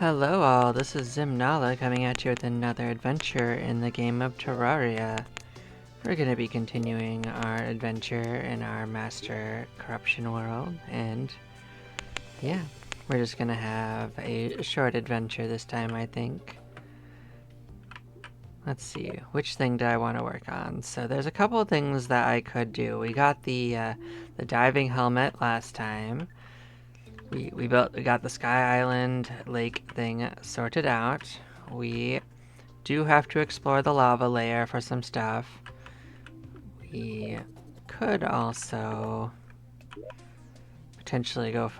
Hello all, this is Zimnala coming at you with another adventure in the game of Terraria. We're going to be continuing our adventure in our master corruption world, and yeah, we're just going to have a short adventure this time, I think. Let's see, which thing do I want to work on? So there's a couple of things that I could do. We got the diving helmet last time. We got the Sky Island lake thing sorted out. We do have to explore the lava layer for some stuff. We could also potentially go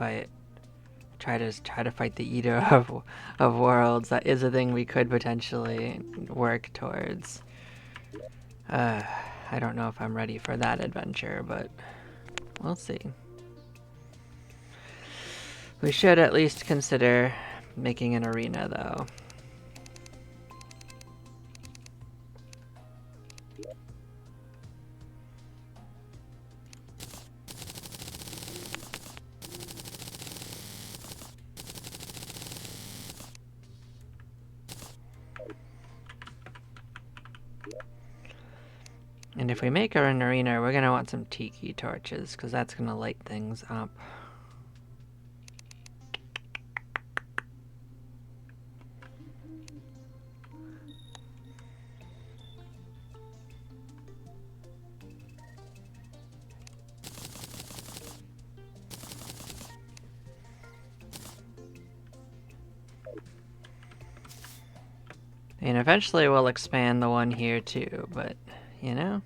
try to fight the Eater of Worlds. That is a thing we could potentially work towards. I don't know if I'm ready for that adventure, but we'll see. We should at least consider making an arena, though. And if we make an arena, we're going to want some tiki torches, because that's going to light things up. And eventually we'll expand the one here too, but, you know.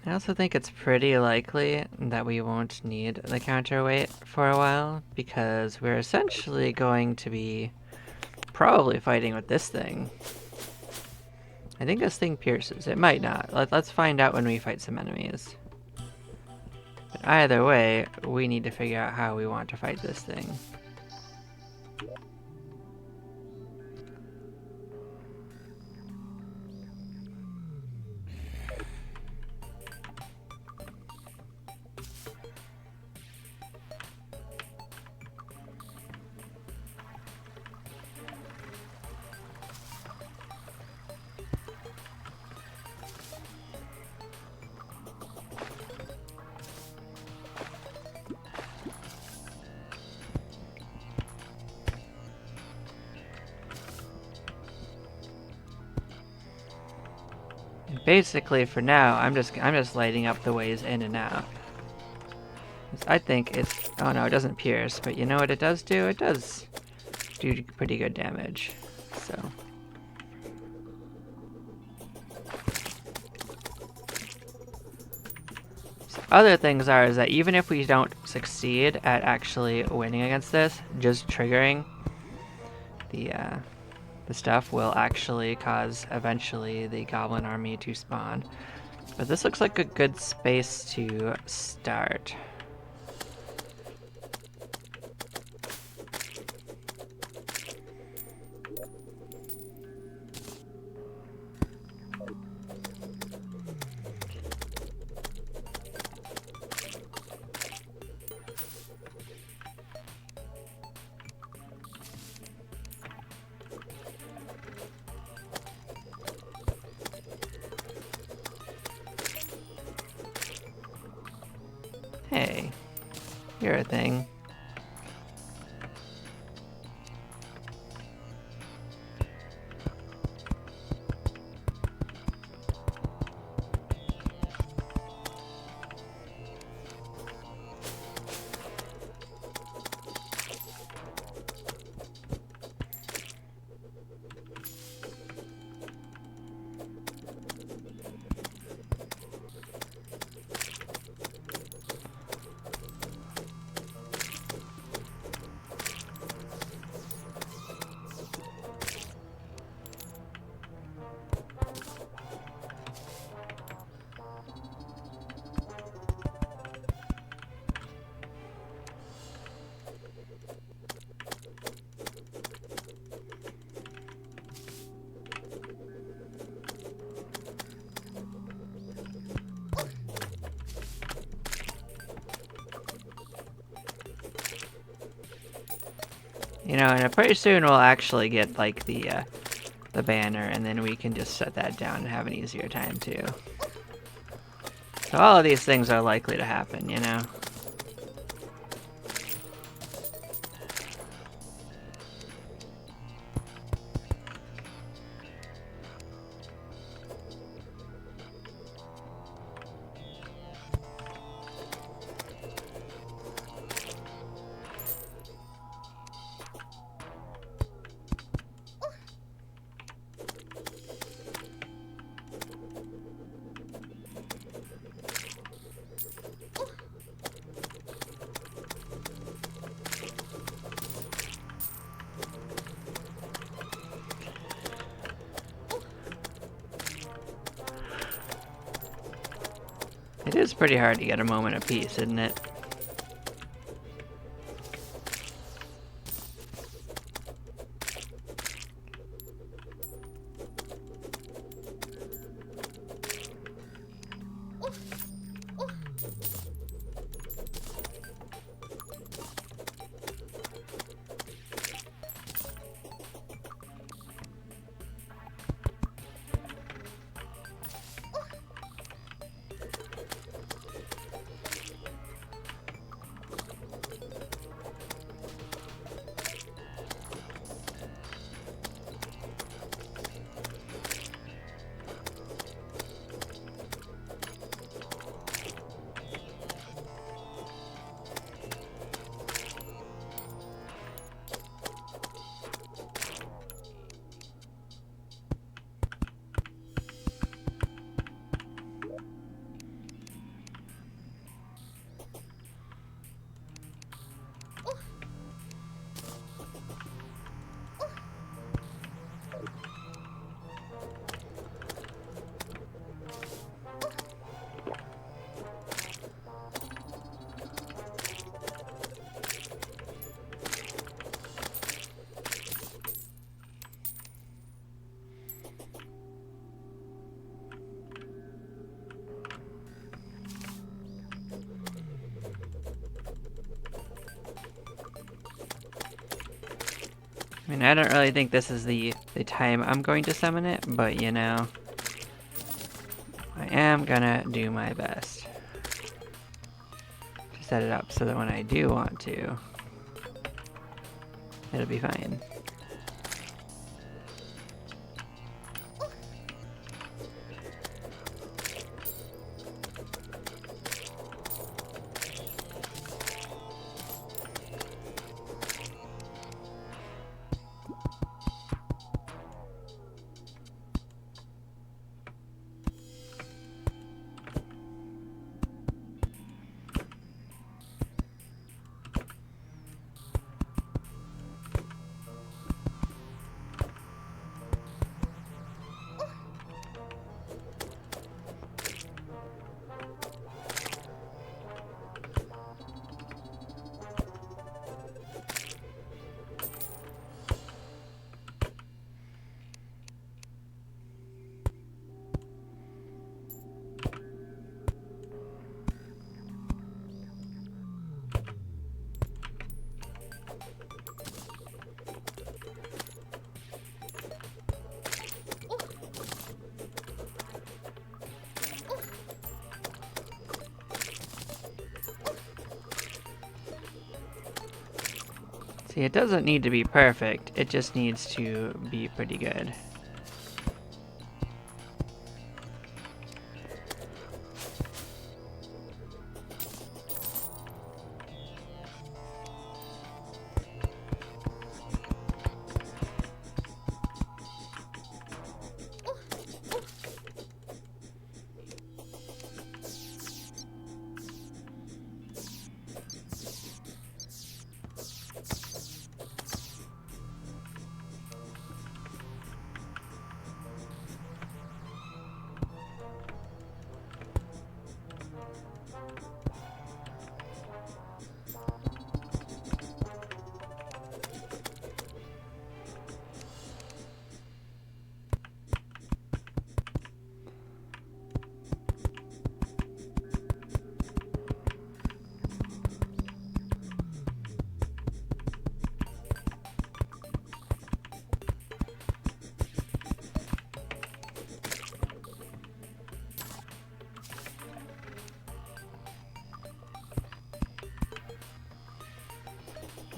I also think it's pretty likely that we won't need the counterweight for a while, because we're essentially going to be probably fighting with this thing. I think this thing pierces. It might not. Let's find out when we fight some enemies. But either way, we need to figure out how we want to fight this thing. Basically, for now, I'm just lighting up the ways in and out. I think it's... oh no, it doesn't pierce, but you know what it does do? It does do pretty good damage, so... Other things are is that even if we don't succeed at actually winning against this, just triggering the stuff will actually cause eventually the goblin army to spawn. But this looks like a good space to start. Hey, you're a thing. You know, and pretty soon we'll actually get like the banner, and then we can just set that down and have an easier time too. So all of these things are likely to happen, you know? It is pretty hard to get a moment of peace, isn't it? I mean, I don't really think this is the time I'm going to summon it, but you know, I am gonna do my best to set it up so that when I do want to, it'll be fine. See, it doesn't need to be perfect, it just needs to be pretty good.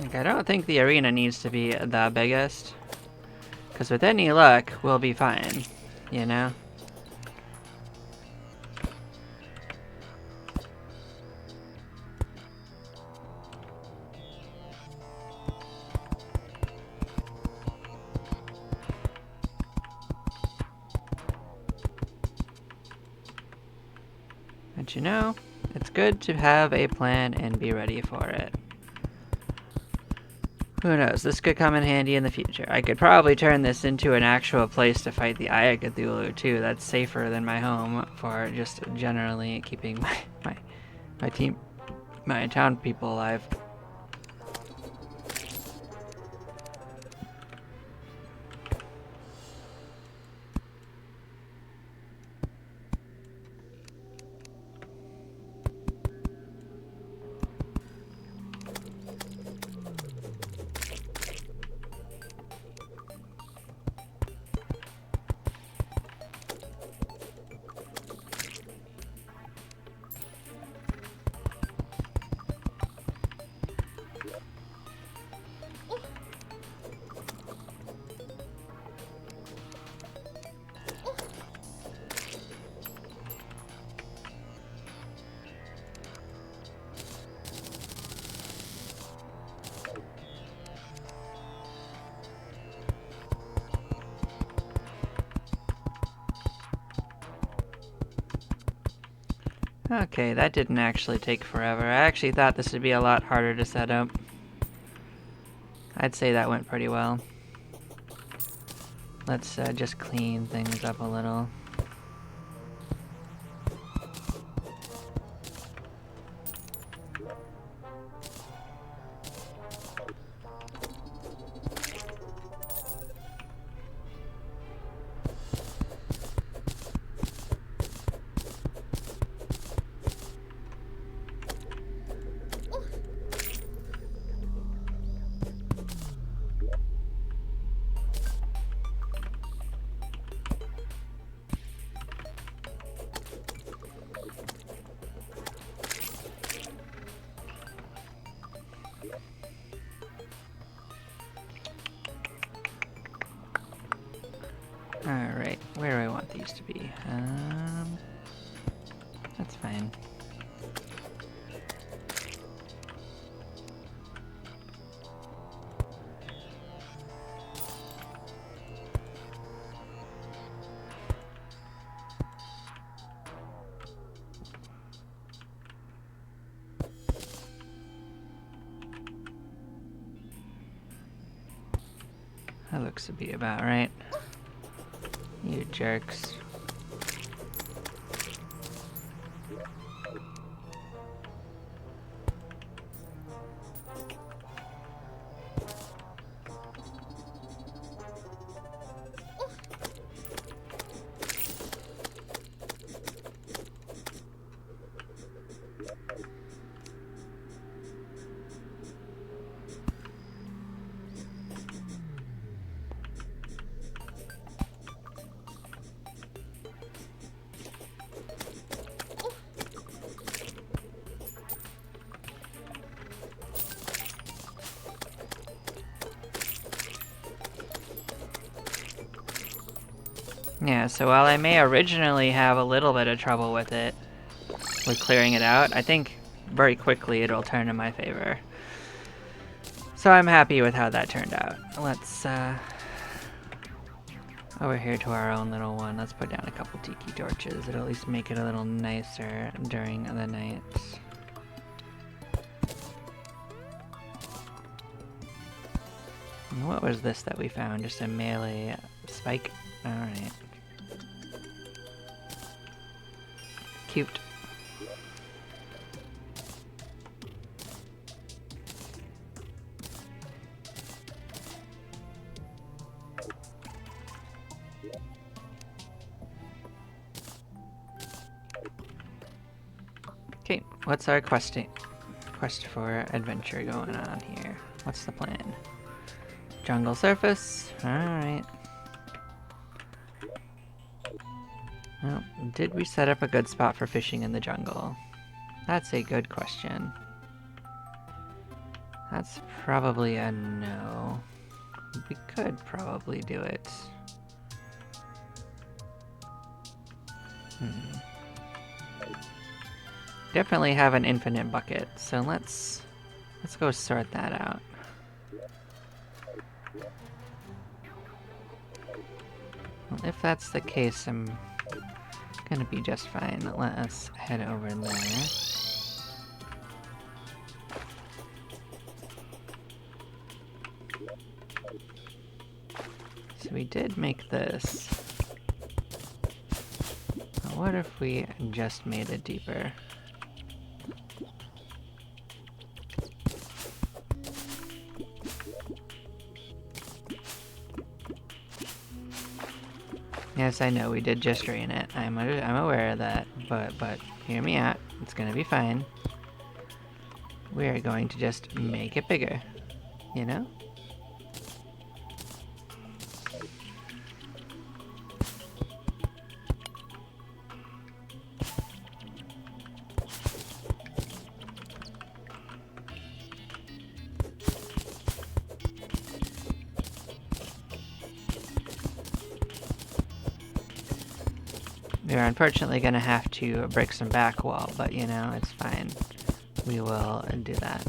Like, I don't think the arena needs to be the biggest. Because with any luck, we'll be fine. You know? But you know, it's good to have a plan and be ready for it. Who knows, this could come in handy in the future. I could probably turn this into an actual place to fight the Eye of Cthulhu too. That's safer than my home for just generally keeping my town people alive. Okay, that didn't actually take forever. I actually thought this would be a lot harder to set up. I'd say that went pretty well. Let's just clean things up a little. Alright, where do I want these to be? That's fine. That looks to be about right. You jerks. Yeah, so while I may originally have a little bit of trouble with it, with clearing it out, I think very quickly it'll turn in my favor. So I'm happy with how that turned out. Let's, over here to our own little one, let's put down a couple tiki torches. It'll at least make it a little nicer during the night. And what was this that we found? Just a melee spike? Alright. Cute. Okay, what's our quest for adventure going on here? What's the plan? Jungle surface? Alright. Well, did we set up a good spot for fishing in the jungle? That's a good question. That's probably a no. We could probably do it. Definitely have an infinite bucket, so let's go sort that out. Well, if that's the case, I'm gonna be just fine. Let us head over there. So we did make this. But what if we just made it deeper? Yes, I know we did just drain it. I'm aware of that, but hear me out. It's gonna be fine. We are going to just make it bigger, you know? We're unfortunately gonna have to break some back wall, but you know, it's fine. We will do that.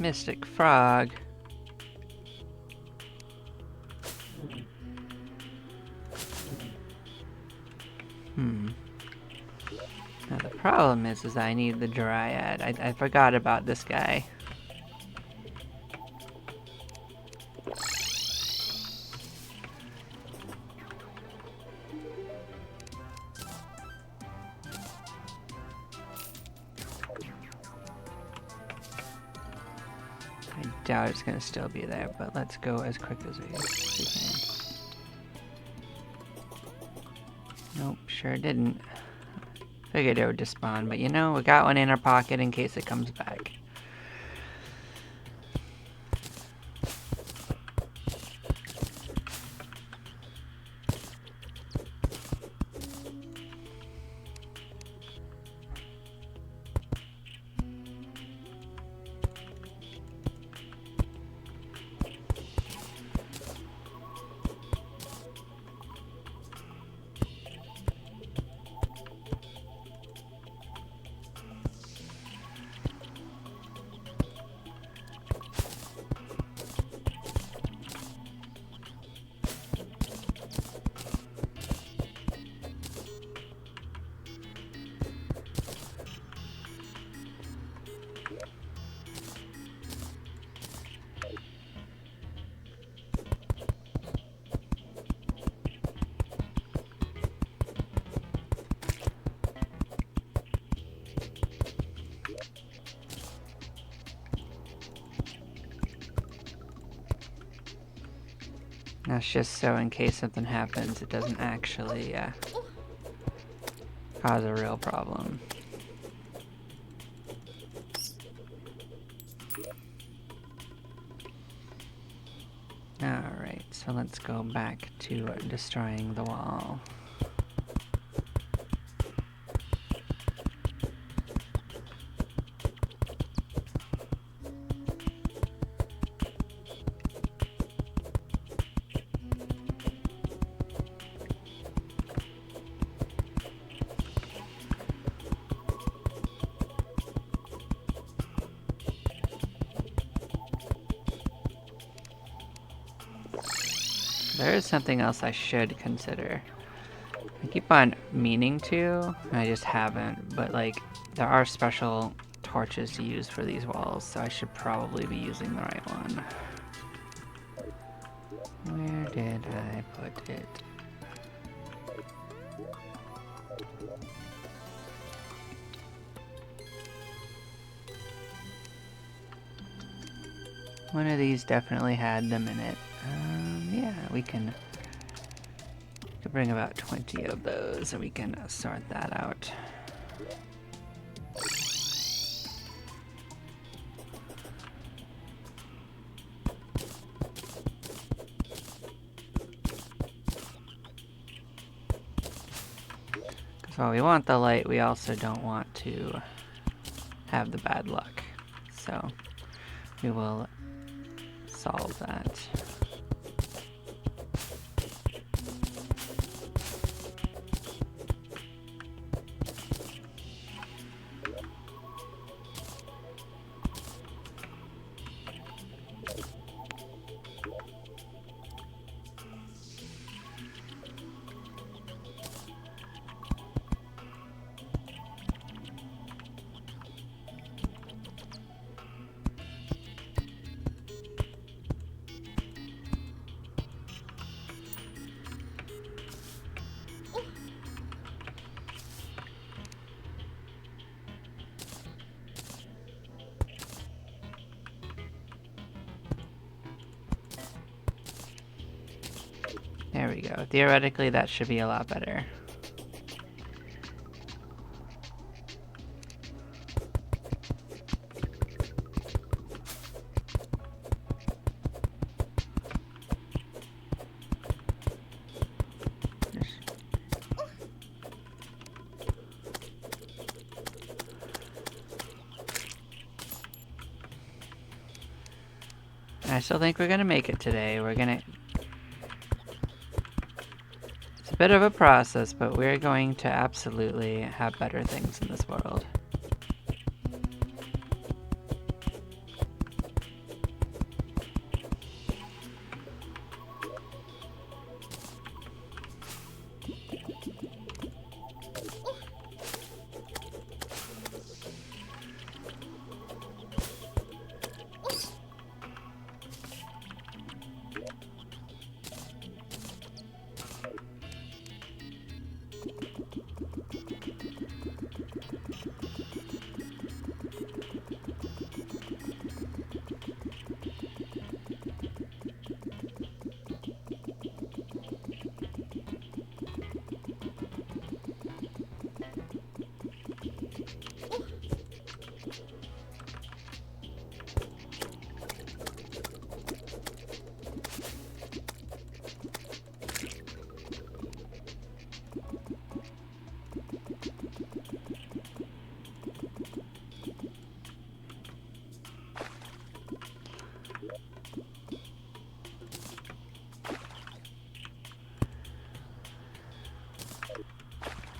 Mystic Frog. Now the problem is I need the Dryad. I forgot about this guy. I doubt it's gonna still be there, but let's go as quick as we can. Nope, sure didn't. Figured it would despawn, but you know, we got one in our pocket in case it comes back. That's just so in case something happens, it doesn't actually cause a real problem. Alright, so let's go back to destroying the wall. There is something else I should consider. I keep on meaning to, and I just haven't, but like, there are special torches to use for these walls, so I should probably be using the right one. Where did I put it? One of these definitely had them in it. Yeah, we can bring about 20 of those and we can sort that out. Because while we want the light, we also don't want to have the bad luck. So we will solve that. There we go. Theoretically, that should be a lot better. I still think we're gonna make it today. It's a bit of a process, but we're going to absolutely have better things in this world.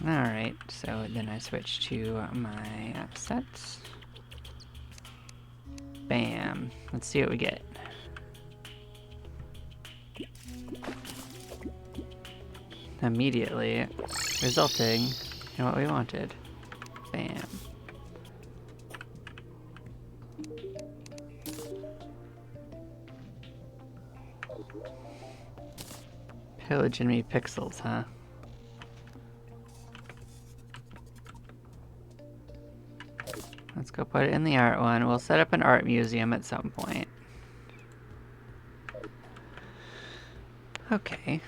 Alright, so then I switch to my sets. Bam. Let's see what we get. Immediately resulting in what we wanted. Bam. Pillaging me pixels, huh? Let's go put it in the art one. We'll set up an art museum at some point. Okay.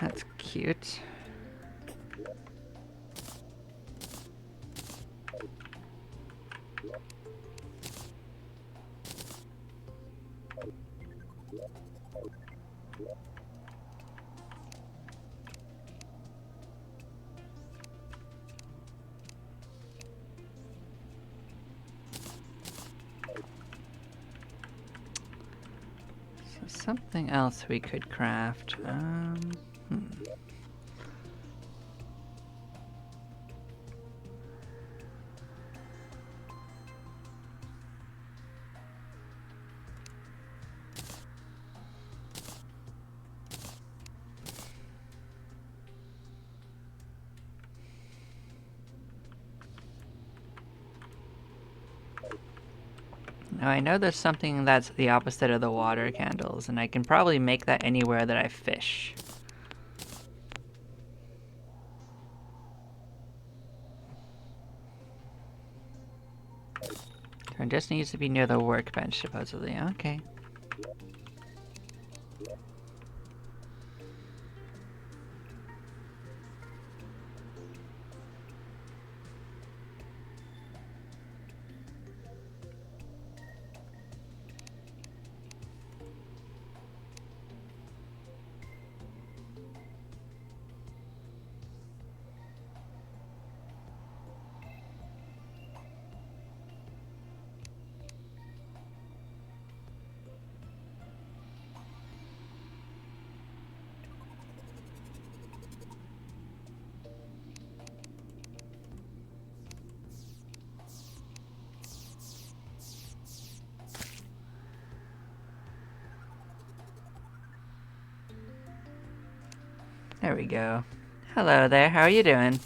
That's cute. Something else we could craft. Now I know there's something that's the opposite of the water candles, and I can probably make that anywhere that I fish. It just needs to be near the workbench, supposedly. Okay. There we go. Hello there, how are you doing?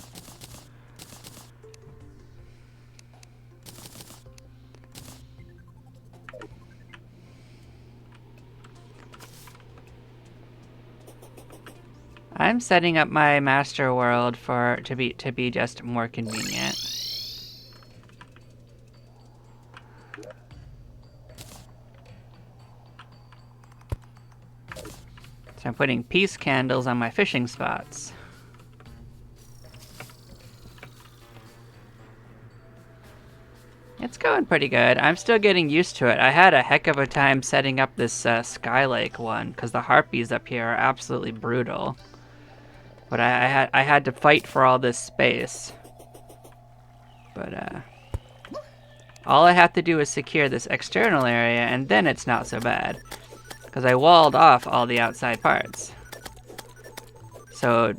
I'm setting up my master world to be just more convenient. So I'm putting peace candles on my fishing spots. It's going pretty good. I'm still getting used to it. I had a heck of a time setting up this Sky Lake one, because the harpies up here are absolutely brutal. But I had to fight for all this space. But all I have to do is secure this external area, and then it's not so bad. Because I walled off all the outside parts. So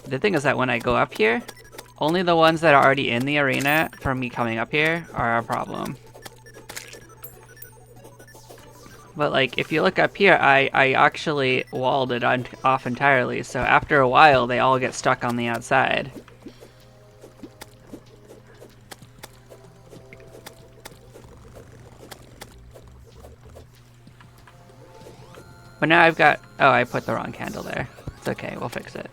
the thing is that when I go up here, only the ones that are already in the arena from me coming up here are a problem. But like, if you look up here, I actually walled it off entirely, so after a while they all get stuck on the outside. But now I've got... Oh, I put the wrong candle there. It's okay, we'll fix it.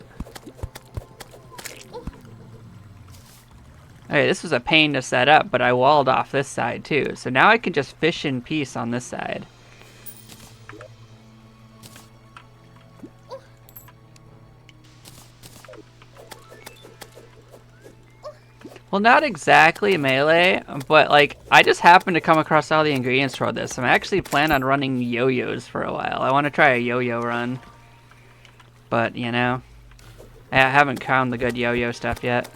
Okay, this was a pain to set up, but I walled off this side too. So now I can just fish in peace on this side. Well, not exactly melee, but like, I just happened to come across all the ingredients for this. I'm actually plan on running yo-yos for a while. I want to try a yo-yo run. But, you know, I haven't found the good yo-yo stuff yet.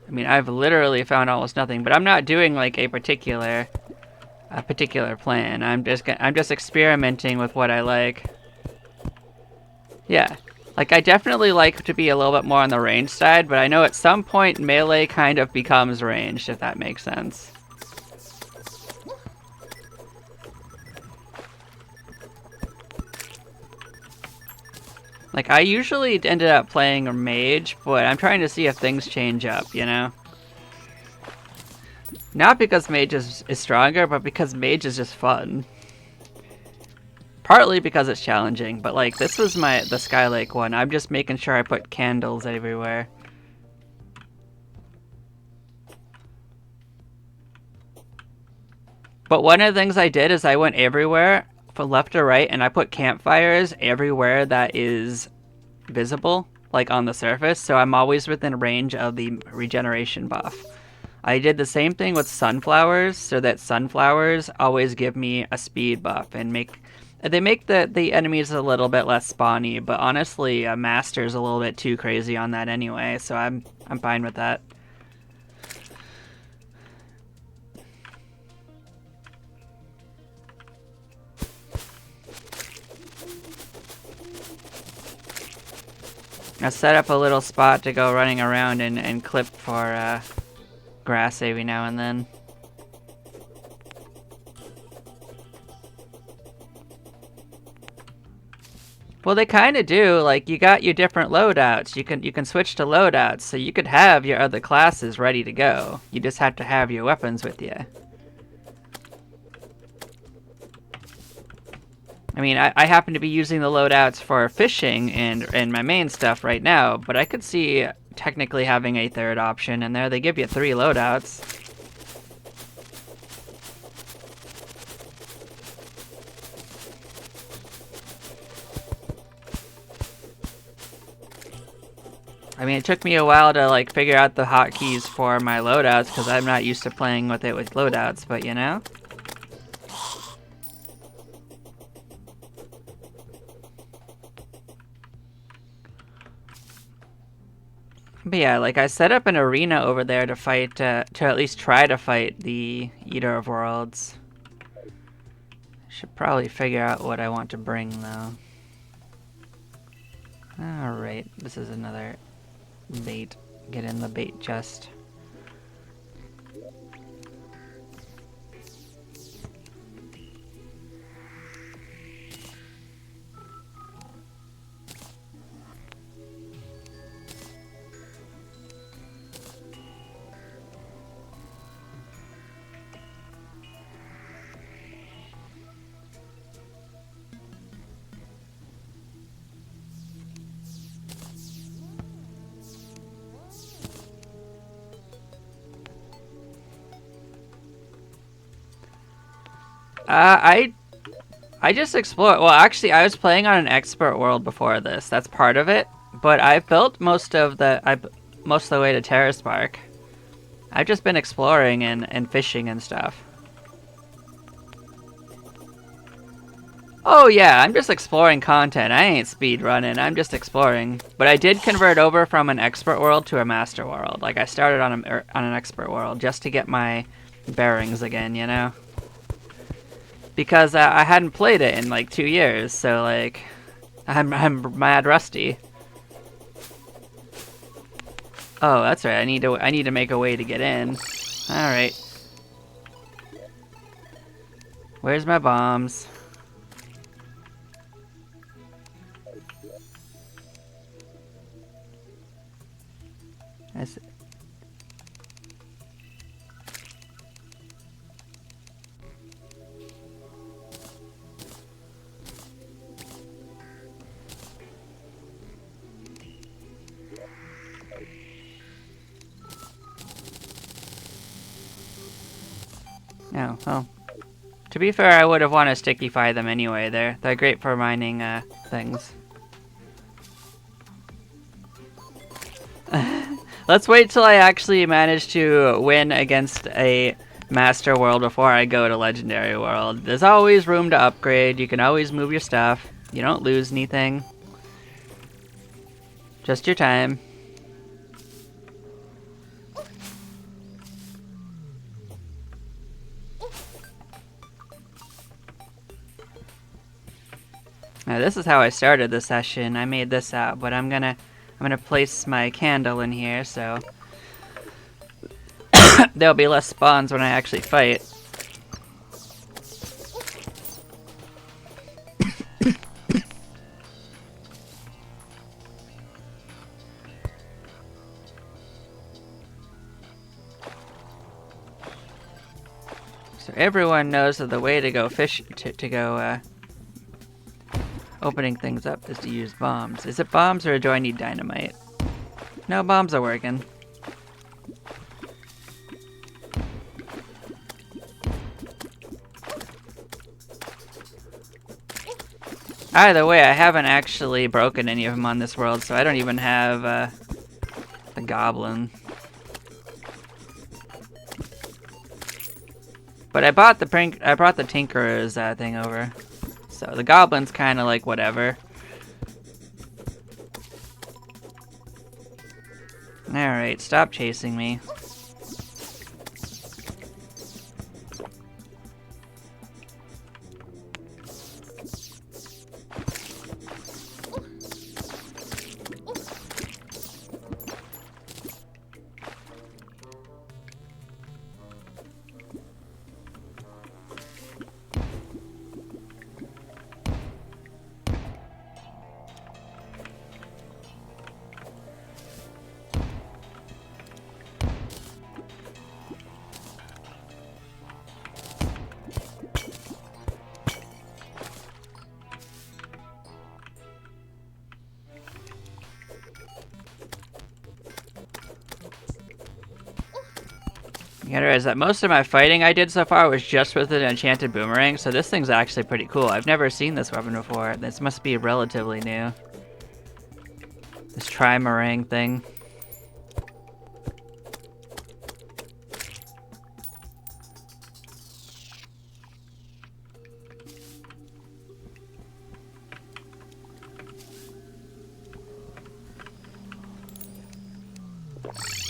I mean, I've literally found almost nothing, but I'm not doing like a particular plan. I'm just experimenting with what I like. Yeah. Like, I definitely like to be a little bit more on the range side, but I know at some point melee kind of becomes ranged, if that makes sense. Like, I usually ended up playing a mage, but I'm trying to see if things change up, you know? Not because mage is stronger, but because mage is just fun. Partly because it's challenging, but like, this was the Sky Lake one. I'm just making sure I put candles everywhere. But one of the things I did is I went everywhere, from left to right, and I put campfires everywhere that is visible, like on the surface, so I'm always within range of the regeneration buff. I did the same thing with sunflowers, so that sunflowers always give me a speed buff and make the enemies a little bit less spawny, but honestly, Master's a little bit too crazy on that anyway, so I'm fine with that. I set up a little spot to go running around and clip for grass every now and then. Well, they kind of do. Like, you got your different loadouts. You can switch to loadouts, so you could have your other classes ready to go. You just have to have your weapons with you. I mean, I happen to be using the loadouts for fishing and my main stuff right now, but I could see technically having a third option in there. They give you 3 loadouts. I mean, it took me a while to like figure out the hotkeys for my loadouts because I'm not used to playing with it with loadouts, but you know? But yeah, like I set up an arena over there to fight, to at least try to fight the Eater of Worlds. Should probably figure out what I want to bring though. Alright, this is another bait. Get in the bait chest. I just explored. Well, actually, I was playing on an expert world before this. That's part of it. But I built most of the way to Terra Spark. I've just been exploring and fishing and stuff. Oh yeah, I'm just exploring content. I ain't speed running. I'm just exploring. But I did convert over from an expert world to a master world. Like I started on an expert world just to get my bearings again, you know. Because I hadn't played it in like 2 years, so like I'm mad rusty. Oh, that's right. I need to make a way to get in. All right. Where's my bombs? No, well, to be fair, I would have wanted to stickify them anyway. They're great for mining things. Let's wait till I actually manage to win against a master world before I go to legendary world. There's always room to upgrade. You can always move your stuff. You don't lose anything. Just your time. Now this is how I started the session. I made this out, but I'm gonna place my candle in here so there'll be less spawns when I actually fight. So everyone knows that the way to go opening things up is to use bombs. Is it bombs or do I need dynamite? No, bombs are working. Either way, I haven't actually broken any of them on this world, so I don't even have the goblin. But I brought the Tinkerer's thing over. So the goblin's kind of like whatever. Alright, stop chasing me. You gotta realize that most of my fighting I did so far was just with an enchanted boomerang, so this thing's actually pretty cool. I've never seen this weapon before. This must be relatively new. This tri-meringue thing.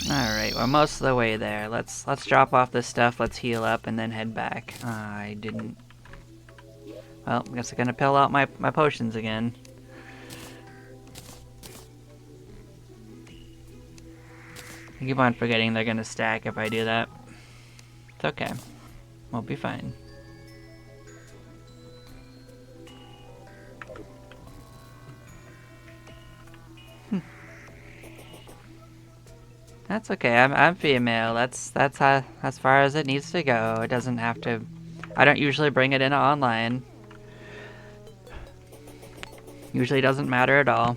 Alright, we're most of the way there. Let's drop off this stuff, let's heal up, and then head back. I didn't... Well, I guess I'm gonna pill out my potions again. I keep on forgetting they're gonna stack if I do that. It's okay. We'll be fine. That's okay. I'm female. That's how, as far as it needs to go. It doesn't have to. I don't usually bring it in online. Usually doesn't matter at all.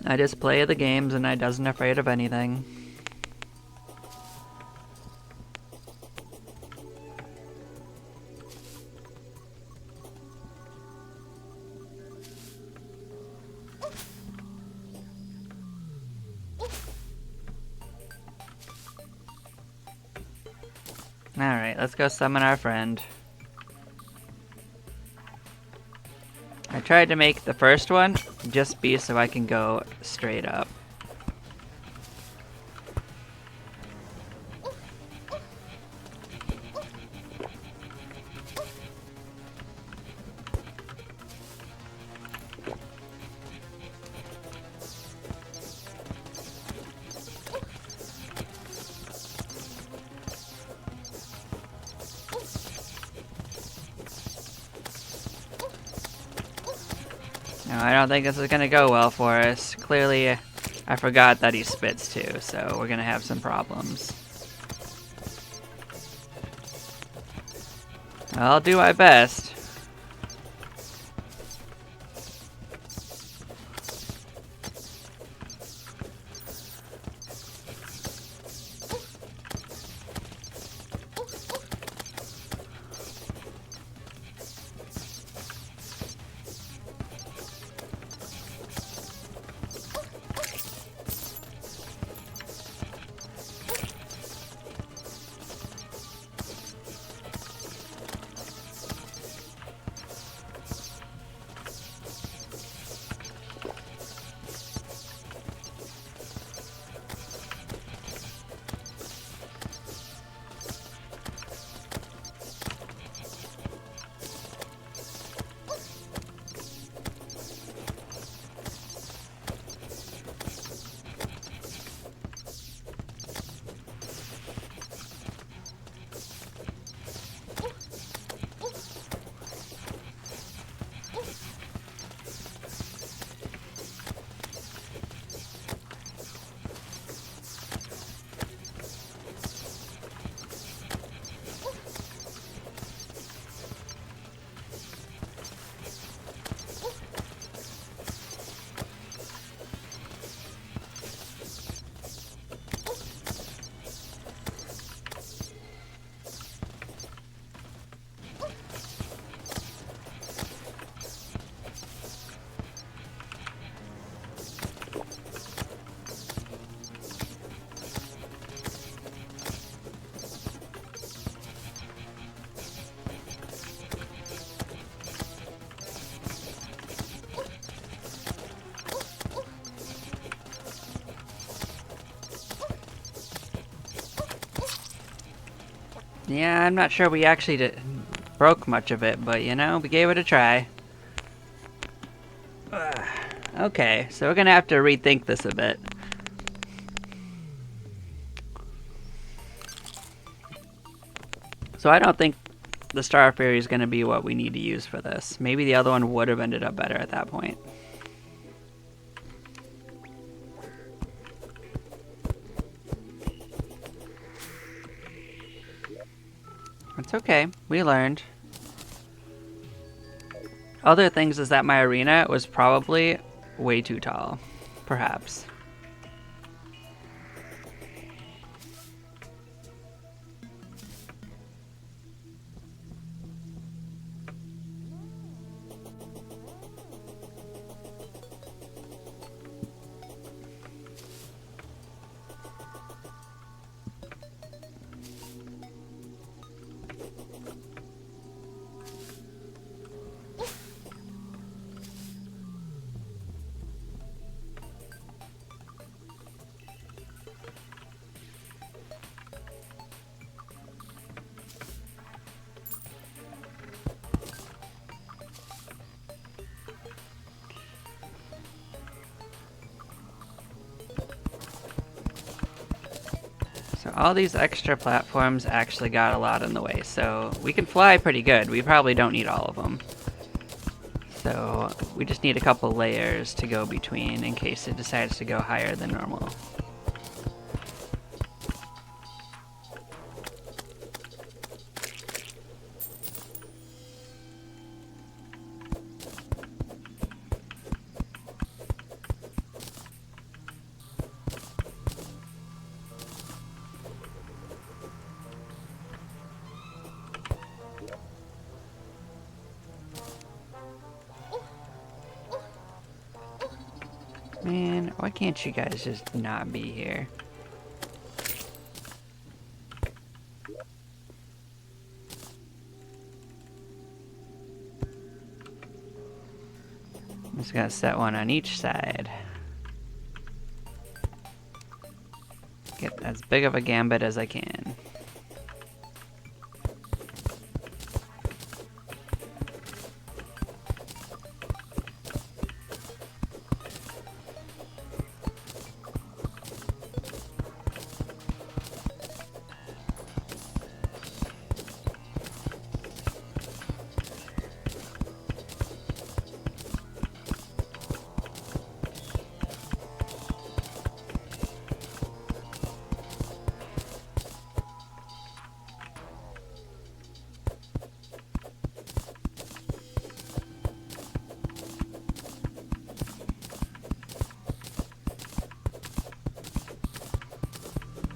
I just play the games and I doesn't afraid of anything. Alright, let's go summon our friend. I tried to make the first one just be so I can go straight up. No, I don't think this is gonna go well for us. Clearly, I forgot that he spits too, so we're gonna have some problems. I'll do my best. Yeah, I'm not sure we actually broke much of it, but you know, we gave it a try. Okay, so we're gonna have to rethink this a bit. So I don't think the Star Fairy is gonna be what we need to use for this. Maybe the other one would have ended up better at that point. It's okay, we learned. Other things is that my arena was probably way too tall, perhaps. all these extra platforms actually got a lot in the way, so we can fly pretty good. We probably don't need all of them. So we just need a couple layers to go between in case it decides to go higher than normal. Man, why can't you guys just not be here? I'm just gonna set one on each side. Get as big of a gambit as I can.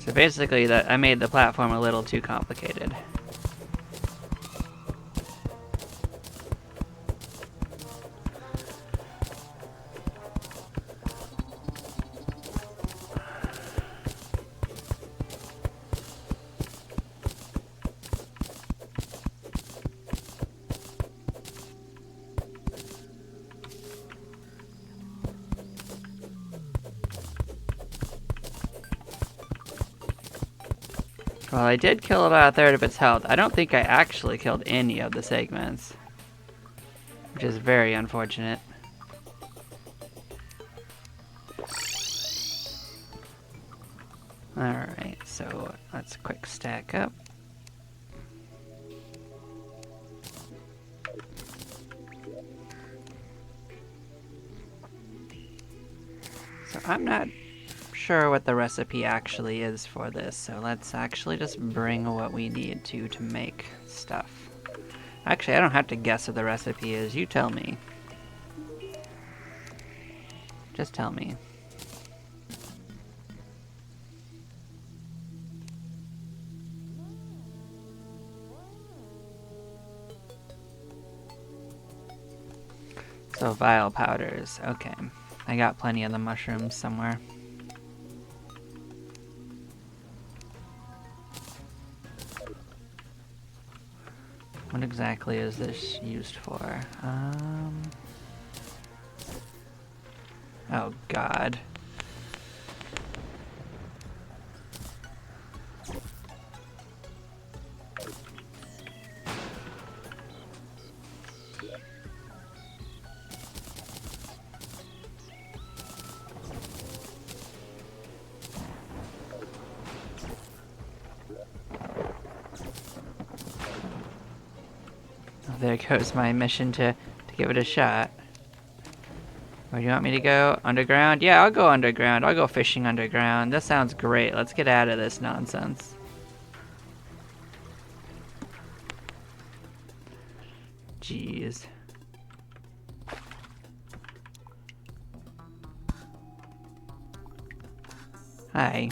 So basically, I made the platform a little too complicated. Well, I did kill about a third of its health. I don't think I actually killed any of the segments, which is very unfortunate. Alright, so let's quick stack up. So I'm not sure what the recipe actually is for this, so let's actually just bring what we need to make stuff. Actually, I don't have to guess what the recipe is. You tell me. Just tell me. So vial powders. Okay. I got plenty of the mushrooms somewhere. What exactly is this used for? Oh God. There goes my mission to give it a shot. Where do you want me to go? Underground? Yeah, I'll go underground. I'll go fishing underground. That sounds great. Let's get out of this nonsense. Jeez. Hi.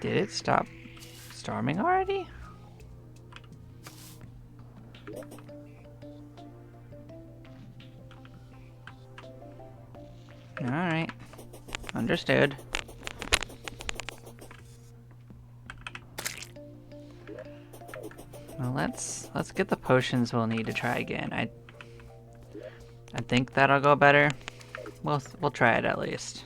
Did it stop storming already? Alright. Understood. Well, let's get the potions we'll need to try again. I think that'll go better. We'll try it at least.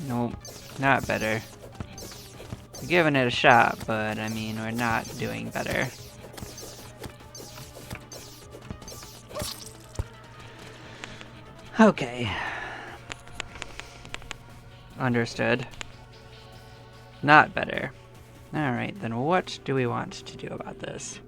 Nope, not better. We're giving it a shot, but I mean, we're not doing better. Okay. Understood. Not better. Alright, then what do we want to do about this?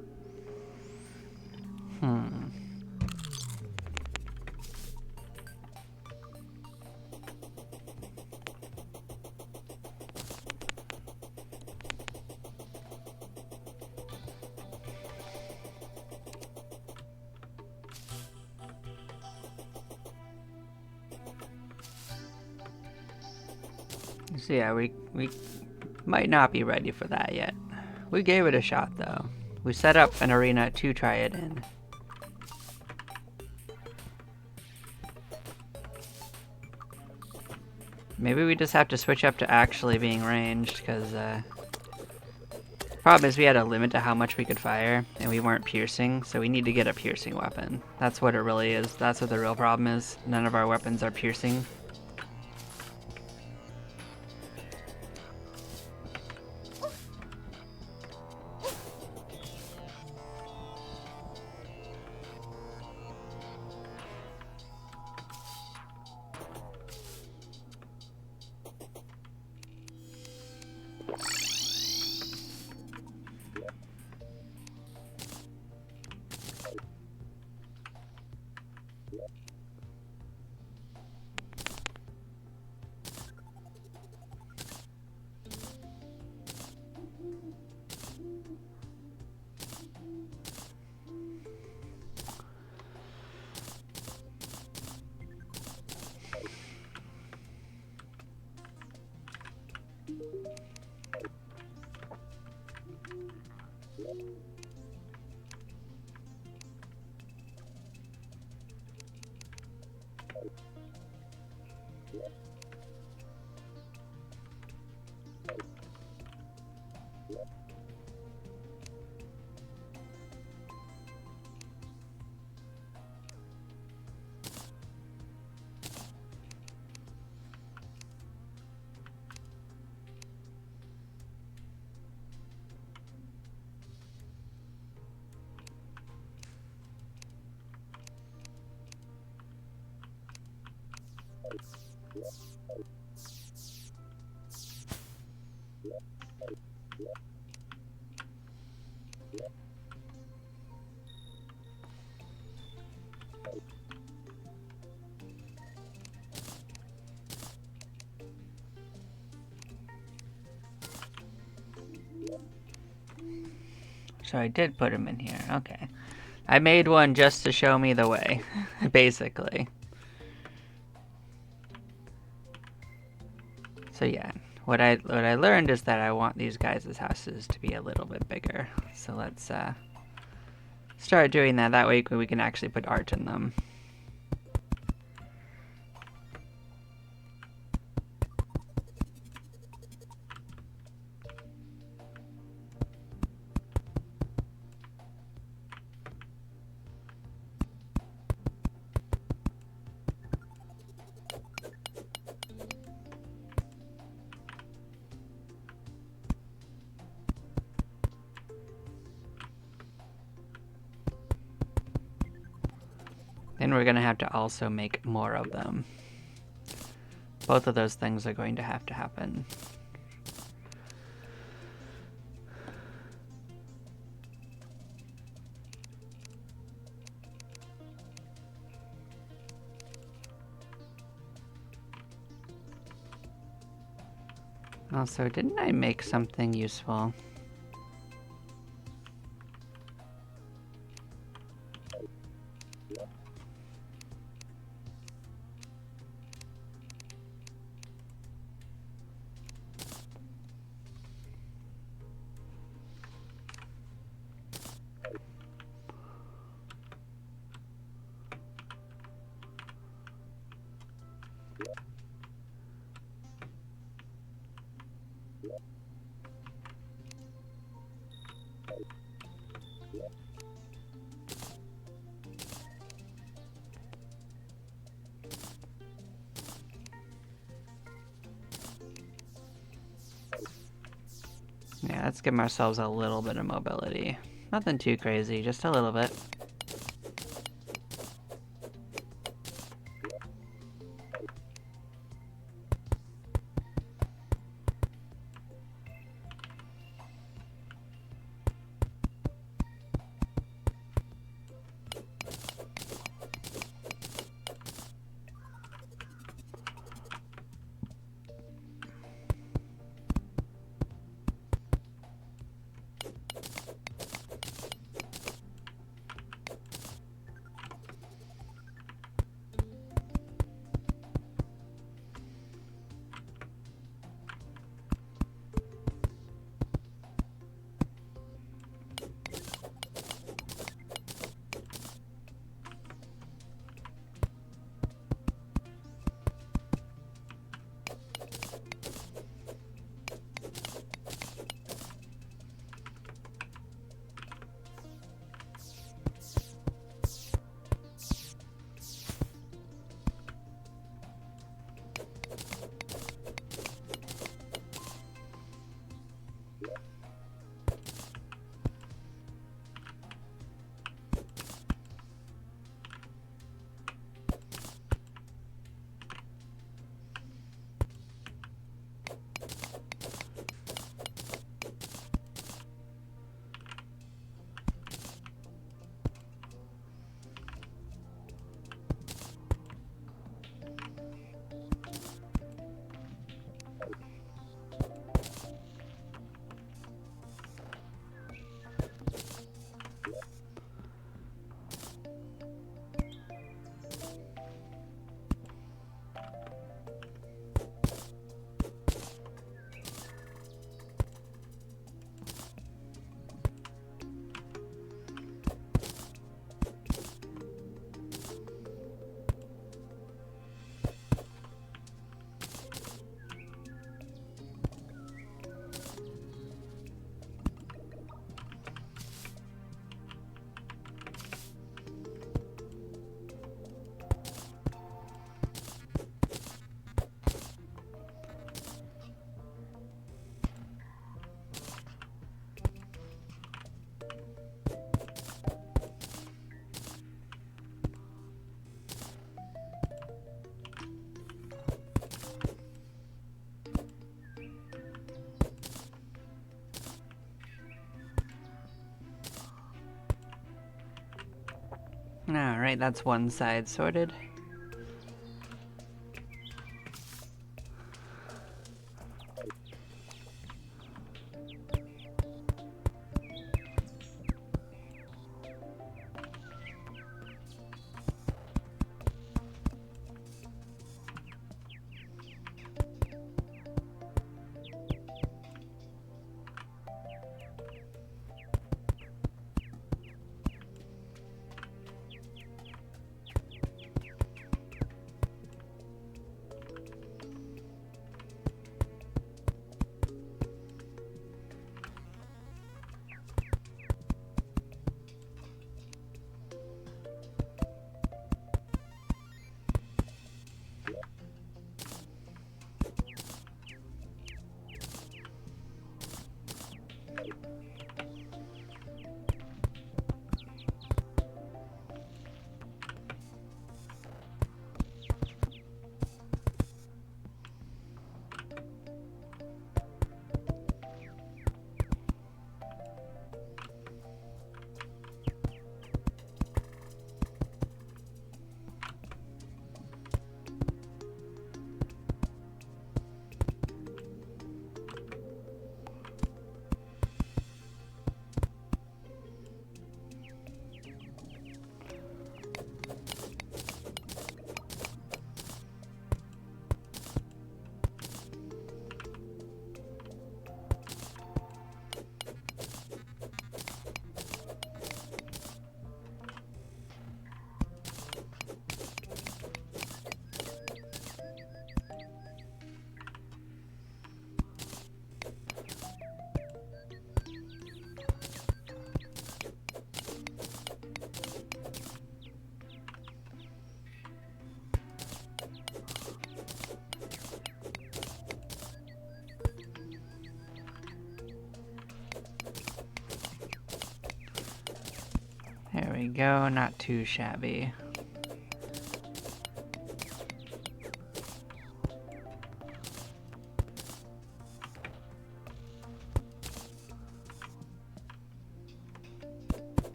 So yeah, we might not be ready for that yet. We gave it a shot though. We set up an arena to try it in. Maybe we just have to switch up to actually being ranged, because Problem is we had a limit to how much we could fire, and we weren't piercing, so we need to get a piercing weapon. That's what it really is. That's what the real problem is. None of our weapons are piercing. So I did put him in here. Okay. I made one just to show me the way, basically. So yeah, what I learned is that I want these guys' houses to be a little bit bigger. So let's start doing that. That way we can actually put art in them. Then we're gonna have to also make more of them. Both of those things are going to have to happen. Also, didn't I make something useful? Yeah, let's give ourselves a little bit of mobility. Nothing too crazy, just a little bit. Alright, that's one side sorted. There we go, not too shabby.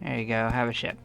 There you go, have a ship.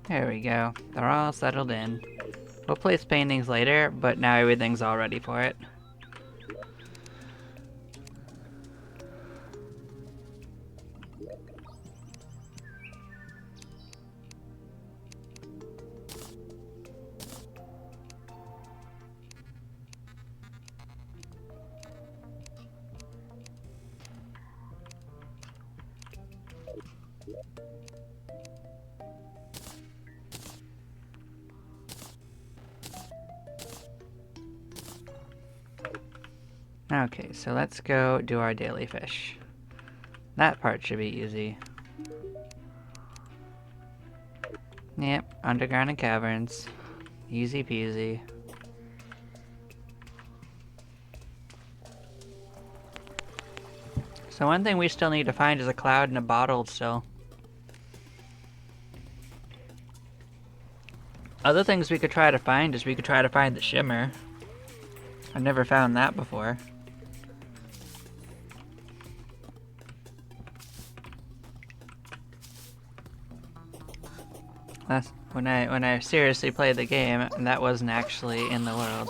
There we go. They're all settled in. We'll place paintings later, but now everything's all ready for it. Okay, so let's go do our daily fish. That part should be easy. Yep, underground and caverns. Easy peasy. So one thing we still need to find is a cloud and a bottle still. Other things we could try to find is we could try to find the shimmer. I've never found that before. When I seriously played the game, that wasn't actually in the world.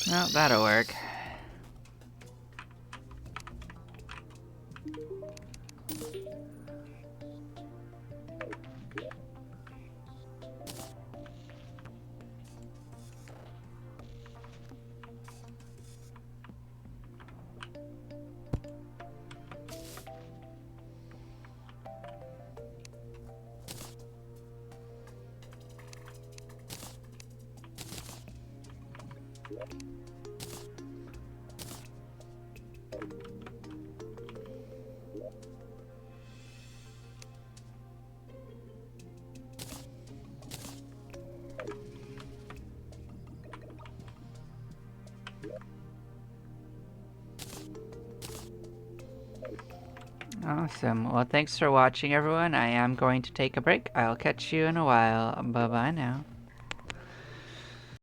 Well, that'll work. Awesome. Well, thanks for watching, everyone. I am going to take a break. I'll catch you in a while. Bye-bye now.